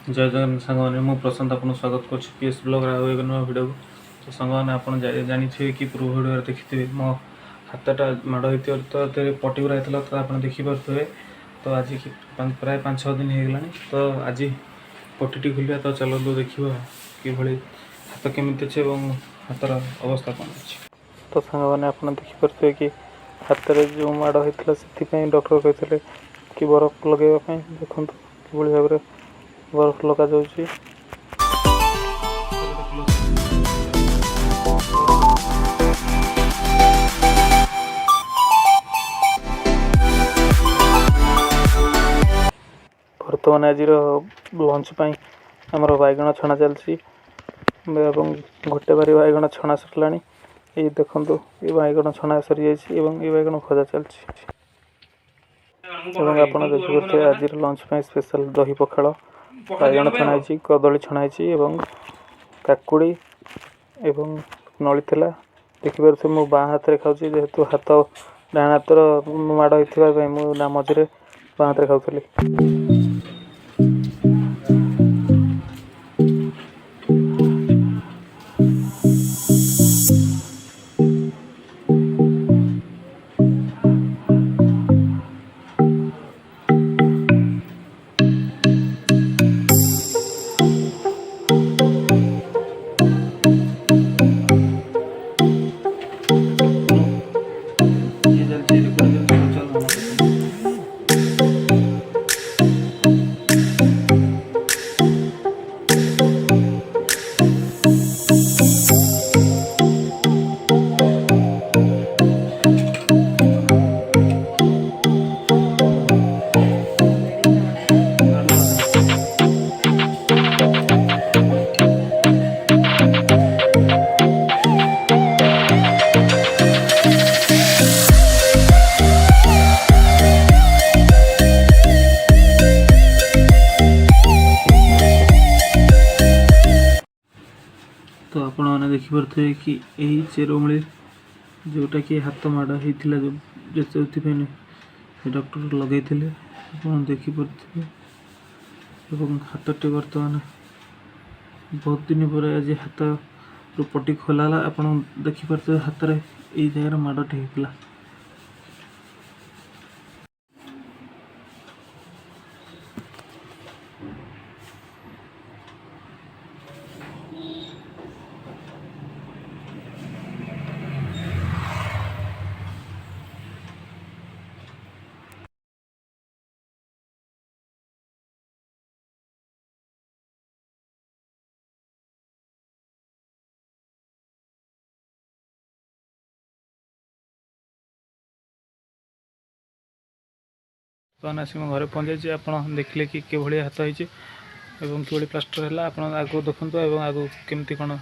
जय जगन्नाथ सांगने मु प्रशांत आपन स्वागत कर पीएस ब्लॉग एक नुआ वीडियो तो सांगने आप जानी कि पूर्व वीडियो देखिए मो हाथटा माड़ होती तो पटिगुरा होता तो आप देखिपे तो आज प्राय 5-6 दिन हो गला तो आज पटिटी खुलिया तो चलो देखा कि हाथ केमी अच्छे और हाथर अवस्था कौन अच्छी तो सांगने आप देखिपे कि हाथ में जो माड़ होता से डॉक्टर कहते कि बरफ लगेगा देखो कि भाव में बरफ लगा जाउची बर्तमान आज लंच आमर बैगण छणा चलती गोटे बारी बैगण छणा सरला ये देखो ये बैगण छणा सरी जाइए ये बैगण भजा चलती आप देखिए आज लंच स्पेशल दही पखाड़ बैगण छणाई कदली छणाई काकुड़ी एवं नली था देखिपे मो बाँ हाथ में खाऊँ जेहेतु हाथ डाण हाथर माड़ होता मुझे मझे बाँ हाथ में खाऊली। तो आपण मैंने देखिपे कि यही चेरमूली जोटा कि हाथ माड़ होता जो डॉक्टर लगे आप देखिपे हाथ टी बर्तमान बहुत दिन पर आज हाथ पटी खोलाला आप देखिपे हाथ में यही जगह माड़टे होता तो आसिक घरे पहुँचे आप देखिले कि भाई हाथ होती प्लास्टर है आप आगे देखते आगे केमती कौन